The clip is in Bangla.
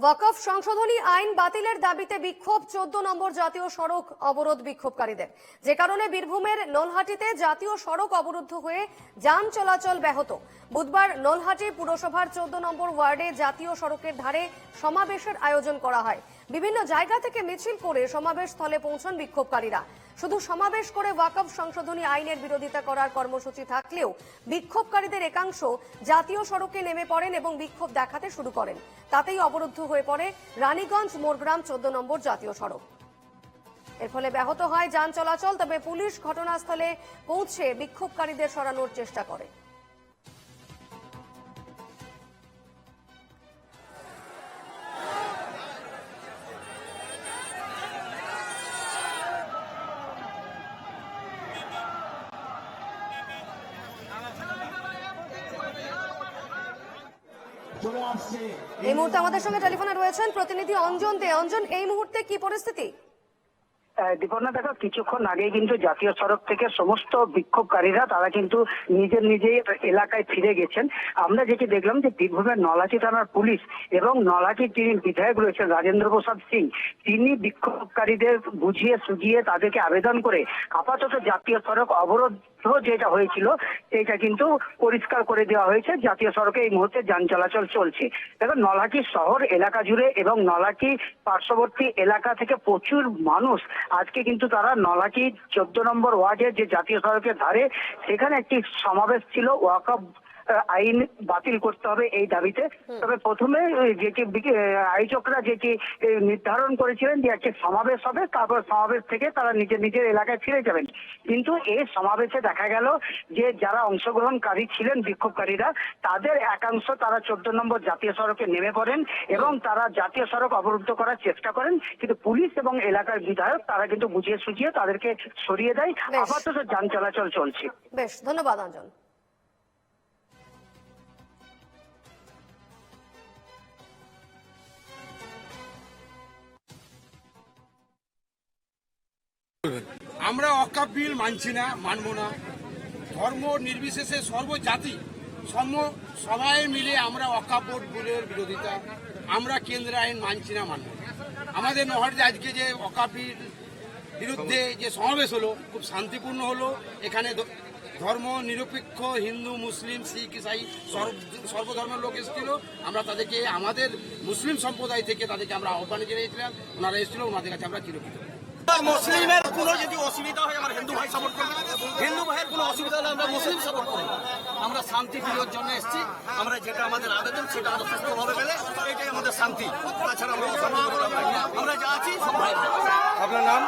ওয়াকফ সংশোধনী আইন বাতিলের দাবিতে বিক্ষোভ 14 নম্বর জাতীয় সড়ক অবরোধ বিক্ষোভকারীদের, যে কারণে বীরভূমের নলহাটিতে জাতীয় সড়ক অবরুদ্ধ হয়ে যান চলাচল ব্যাহত। বুধবার নলহাটি পুরসভার 14 নম্বর ওয়ার্ডে জাতীয় সড়কের ধারে সমাবেশের আয়োজন করা হয়। বিভিন্ন জায়গা থেকে মিছিল করে সমাবেশ স্থলে পৌঁছন বিক্ষোভকারীরা। শুধু সমাবেশ করে ওয়াকফ সংশোধনী আইনের বিরোধিতা করার কর্মসূচি থাকলেও বিক্ষোভকারীদের একাংশ জাতীয় সড়কে নেমে পড়েন এবং বিক্ষোভ দেখাতে শুরু করেন। তাতেই অবরুদ্ধ হয়ে পড়ে রানীগঞ্জ মোরগ্রাম 14 নম্বর জাতীয় সড়ক। এর ফলে ব্যাহত হয় যান চলাচল। তবে পুলিশ ঘটনাস্থলে পৌঁছে বিক্ষোভকারীদের সরানোর চেষ্টা করে। এই মুহূর্তে আমাদের সঙ্গে টেলিফোনে রয়েছেন প্রতিনিধি অঞ্জন দে। অঞ্জন, এই মুহূর্তে কি পরিস্থিতি? দীপর্ণা, দেখো, কিছুক্ষণ আগেই কিন্তু জাতীয় সড়ক থেকে সমস্ত বিক্ষোভকারীরা তারা কিন্তু নিজের এলাকায় ফিরে গেছেন। আমরা যেটি দেখলাম যে বীরভূমের নলহাটি থানার পুলিশ এবং নলহাটির যিনি বিধায়ক রয়েছেন রাজেন্দ্র প্রসাদ সিং, তিনি বিক্ষোভকারীদের বুঝিয়ে সুঝিয়ে তাদেরকে আবেদন করে আপাতত জাতীয় সড়ক অবরোধ যেটা হয়েছিল সেটা কিন্তু পরিষ্কার করে দেওয়া হয়েছে। জাতীয় সড়কে এই মুহূর্তে যান চলাচল চলছে। দেখো, নলহাটি শহর এলাকা জুড়ে এবং নলহাটি পার্শ্ববর্তী এলাকা থেকে প্রচুর মানুষ আজকে কিন্তু তারা নলহাটি 14 নম্বর ওয়ার্ডের যে জাতীয় সড়কের ধারে সেখানে একটি সমাবেশ ছিল ওয়াকফ আইন বাতিল করতে হবে এই দাবিতে। তবে প্রথমে যেটি আয়োজকরা যেটি নির্ধারণ করেছিলেন যে একটি সমাবেশ হবে, তারপর সমাবেশ থেকে তারা নিজের এলাকায় ফিরে যাবেন। কিন্তু এই সমাবেশে দেখা গেল যে যারা অংশগ্রহণকারী ছিলেন বিক্ষোভকারীরা, তাদের একাংশ তারা 14 নম্বর জাতীয় সড়কে নেমে পড়েন এবং তারা জাতীয় সড়ক অবরুদ্ধ করার চেষ্টা করেন। কিন্তু পুলিশ এবং এলাকার বিধায়ক তারা কিন্তু বুঝিয়ে সুঝিয়ে তাদেরকে সরিয়ে দেয়। আপাতত যান চলাচল চলছে। বেশ, ধন্যবাদ অঞ্জন। আমরা ওয়াকফ বিল মানছি না, মানব না। ধর্ম নির্বিশেষে সর্বজাতি সবাই মিলে আমরা ওয়াকফ বোর্ড বিলের বিরোধিতা, আমরা কেন্দ্রের আইন মানছি না, মানব না। আমাদের নলহাটিতে আজকে যে ওয়াকফ বিল বিরুদ্ধে যে সমাবেশ হলো খুব শান্তিপূর্ণ হলো। এখানে ধর্ম নিরপেক্ষ হিন্দু, মুসলিম, শিখ, ইসাই সর্বধর্মের লোক এসেছিল। আমরা তাদেরকে আমাদের মুসলিম সম্প্রদায় থেকে তাদেরকে আমরা আহ্বান জানিয়েছিলাম। ওনারা এসেছিল, ওনাদের কাছে আমরা চিরকৃতজ্ঞ। মুসলিমের কোনো যদি অসুবিধা হয় আমার হিন্দু ভাই সাপোর্ট করবে, হিন্দু ভাইয়ের কোনো অসুবিধা হলে আমরা মুসলিম সাপোর্ট করবো। আমরা শান্তি প্রিয়র জন্য এসেছি। আমরা যেটা আমাদের আবেদন সেটা আমরা সুস্থভাবে পেলে এটাই আমাদের শান্তি। তাছাড়া আমরা যা আছি সবাই। আপনার নাম?